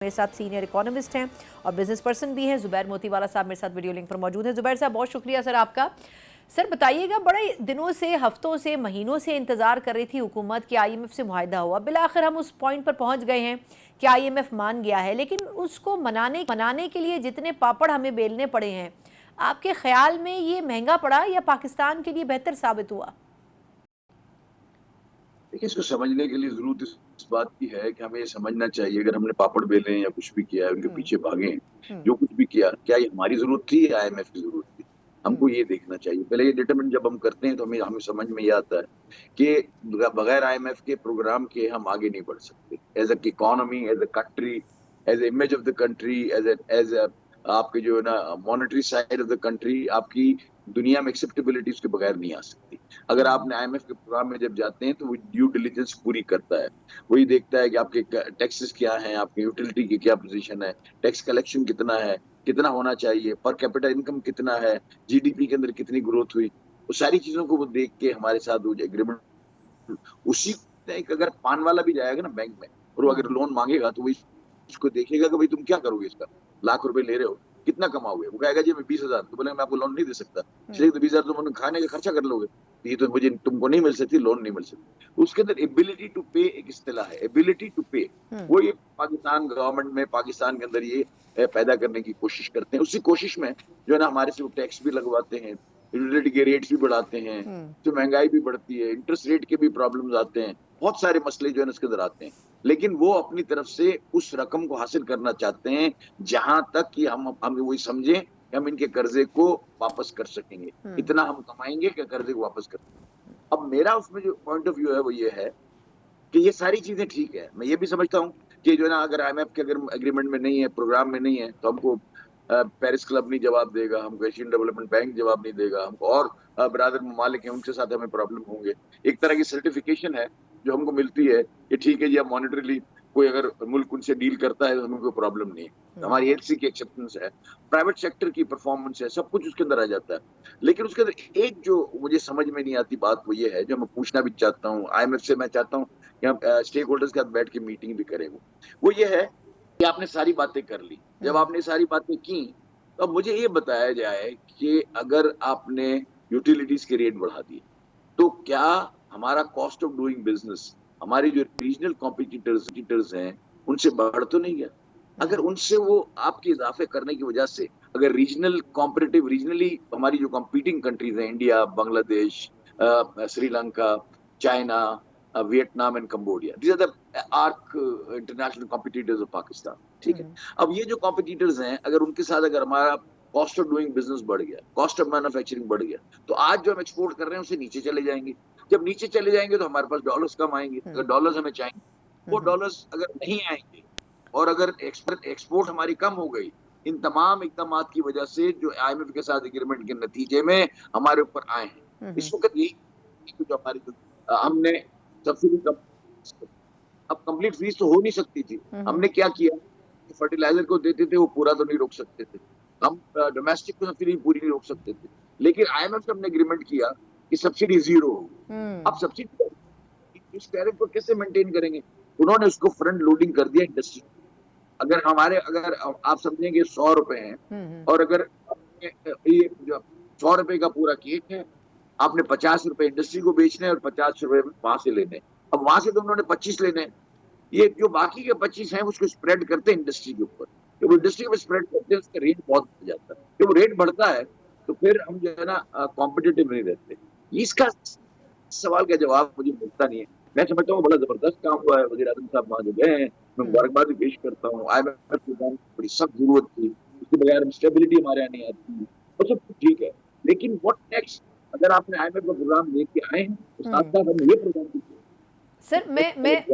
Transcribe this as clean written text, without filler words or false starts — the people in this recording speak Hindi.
मेरे साथ सीनियर इकोनॉमिस्ट हैं और बिजनेस पर्सन भी हैं जुबैर मोतीवाला साहब मेरे साथ वीडियो लिंक पर मौजूद हैं। जुबैर साहब बहुत शुक्रिया सर आपका। सर बताइएगा, बड़े दिनों से, हफ्तों से, महीनों से इंतज़ार कर रही थी हुकूमत कि आईएमएफ से मुआहिदा हुआ। बिलाखिर हम उस पॉइंट पर पहुंच गए हैं कि आईएमएफ मान गया है, लेकिन उसको मनाने के लिए जितने पापड़ हमें बेलने पड़े हैं, आपके ख्याल में ये महंगा पड़ा या पाकिस्तान के लिए बेहतर साबित हुआ? देखिए, इसको समझने के लिए ज़रूरत इस बात की है कि हमें ये समझना चाहिए, अगर हमने पापड़ बेले हैं या कुछ भी किया है, उनके पीछे भागे हैं, जो कुछ भी किया, क्या ये हमारी ज़रूरत थी या आईएमएफ की ज़रूरत थी? हमको ये देखना चाहिए। पहले ये डिटरमाइन जब हम करते हैं तो हमें हमें समझ में ये आता है कि बगैर आईएमएफ के प्रोग्राम के हम आगे नहीं बढ़ सकते। As a economy, as a country, as a image of the country, as a आपके जो है ना monetary side of the country, आपकी दुनिया में एक्सेप्टेबिलिटी उसके बगैर नहीं आ सकती। अगर आपने आईएमएफ के प्रोग्राम में जब जाते हैं तो वो ड्यू डिलिजेंस पूरी करता है। वही देखता है कि आपके टैक्सेस क्या हैं, आपकी यूटिलिटी की क्या पोजीशन है, टैक्स कलेक्शन कितना है, कितना होना चाहिए, पर कैपिटा इनकम कितना है, जीडीपी के अंदर कितनी ग्रोथ हुई। वो सारी चीज़ों को वो देख के हमारे साथ वो एग्रीमेंट उसी अगर पान वाला भी जाएगा ना बैंक में और वो अगर लोन मांगेगा तो वो इसको देखेगा कि भाई तुम क्या करोगे इसका, लाख रुपए ले रहे हो, कितना कमाओगे? वो कहेगा जी मैं 20,000, तो बोलेगा मैं आपको लोन नहीं दे सकता। चलिए तो 20,000 तुम खाने का खर्चा कर लोगे, ये तो मुझे तुमको नहीं मिल सकती, लोन नहीं मिल सकती। उसके अंदर एबिलिटी टू पे एक इस्तेलाह है, एबिलिटी टू पे। वो ये पाकिस्तान गवर्नमेंट में, पाकिस्तान के अंदर ये पैदा करने की कोशिश करते हैं। उसी कोशिश में जो है ना हमारे से वो टैक्स भी लगवाते हैं, यूटिलिटी के रेट्स भी बढ़ाते हैं, तो महंगाई भी बढ़ती है, इंटरेस्ट रेट के भी प्रॉब्लम्स आते हैं, बहुत सारे मसले जो है ना इसके अंदर आते हैं। लेकिन वो अपनी तरफ से उस रकम को हासिल करना चाहते हैं जहां तक कि हम वही समझें कि हम इनके कर्जे को वापस कर सकेंगे, इतना हम कमाएंगे कि कर्जे को वापस कर सकेंगे। अब मेरा उसमें जो पॉइंट ऑफ व्यू है वो ये है कि ये सारी चीजें ठीक है। मैं ये भी समझता हूँ कि जो है ना अगर आईएमएफ के अगर एग्रीमेंट में नहीं है, प्रोग्राम में नहीं है, तो हमको पेरिस क्लब नहीं जवाब देगा, हमको एशियन डेवलपमेंट बैंक जवाब नहीं देगा, हमको और बरादर ममालिक हैं उनके साथ हमें प्रॉब्लम होंगे। एक तरह की सर्टिफिकेशन है जो हमको मिलती है कि ठीक है जी, अब मॉनिटरीली कोई अगर मुल्क उनसे डील करता है तो हमें कोई प्रॉब्लम नहीं है। हमारी एलसी की एक्सेप्टेंस है, प्राइवेट सेक्टर की परफॉर्मेंस है, सब कुछ उसके अंदर आ जाता है। लेकिन उसके अंदर एक जो मुझे समझ में नहीं आती बात वो ये है, जो मैं पूछना भी चाहता हूँ आईएमएफ से, मैं चाहता हूँ कि हम स्टेक होल्डर्स के साथ बैठ के मीटिंग भी करें। वो ये है कि आपने सारी बातें कर ली, जब आपने सारी बातें की तो अब मुझे ये बताया जाए कि अगर आपने यूटिलिटीज के रेट बढ़ा दिए तो क्या हमारा कॉस्ट ऑफ डूइंग बिजनेस, हमारी जो रीजनल कॉम्पिटिटर्स हैं, उनसे बढ़ तो नहीं गया? अगर उनसे वो आपके इजाफे करने की वजह से अगर रीजनली हमारी जो कॉम्पिटिंग कंट्रीज हैं, India, Bangladesh, Sri Lanka, China, Vietnam and Cambodia, these are the arch international competitors of Pakistan, ठीक है? अब ये जो कॉम्पिटिटर्स हैं, अगर उनके साथ अगर हमारा कॉस्ट ऑफ डूइंग बिजनेस बढ़ गया, कॉस्ट ऑफ मैन्युफैक्चरिंग बढ़ गया, तो आज जो हम एक्सपोर्ट कर रहे हैं उससे नीचे चले जाएंगे। जब नीचे चले जाएंगे तो हमारे पास डॉलर्स कम आएंगे। अगर डॉलर्स हमें चाहिए, वो डॉलर्स अगर नहीं आएंगे और अगर एक्सपोर्ट हमारी कम हो गई, इन तमाम इकदाम की वजह से जो आईएमएफ के साथ एग्रीमेंट के नतीजे में हमारे ऊपर आए हैं, इस वक्त यही जो हमारी हमने सब्सिडी कम, अब कंप्लीट फ्रीज तो हो नहीं सकती थी। हमने क्या किया, फर्टिलाइजर को देते थे वो पूरा तो नहीं रोक सकते थे, हम डोमेस्टिक को सब्सिडी पूरी नहीं रोक सकते थे, लेकिन आईएमएफ से हमने एग्रीमेंट किया कि सब्सिडी जीरो होगी। अब सब्सिडी इस टैरिफ को कैसे मेंटेन करेंगे? उन्होंने उसको फ्रंट लोडिंग कर दिया इंडस्ट्री। अगर आप समझेंगे 100 रुपए हैं और अगर ये जो 100 रुपए का पूरा केक है, आपने 50 रुपए इंडस्ट्री को बेचने हैं और 50 रुपए वहां से लेने हैं। अब वहां से तो उन्होंने 25 लेने हैं, ये जो बाकी के 25 हैं उसको स्प्रेड करते हैं इंडस्ट्री के ऊपर। जब इंडस्ट्री में स्प्रेड करते हैं उसका रेट बहुत बढ़ जाता है। जब रेट बढ़ता है तो फिर हम जो है ना कॉम्पिटिटिव नहीं रहते। इसका सवाल का जवाब मुझे मिलता नहीं है। मैं समझता हूँ बड़ा जबरदस्त काम हुआ है, वज़ीर आज़म साहब वहां जो गए हैं, मैं मुबारकबाद भी पेश करता हूँ। आईएमएफ की बड़ी सख्त जरूरत थी, उसके बगैर स्टेबिलिटी हमारे यहाँ नहीं आती, और सब कुछ ठीक है, लेकिन व्हाट नेक्स्ट? अगर आपने आईएमएफ का प्रोग्राम लेके आए हैं तो साथ साथ हमें ये प्रोग्राम सर मैं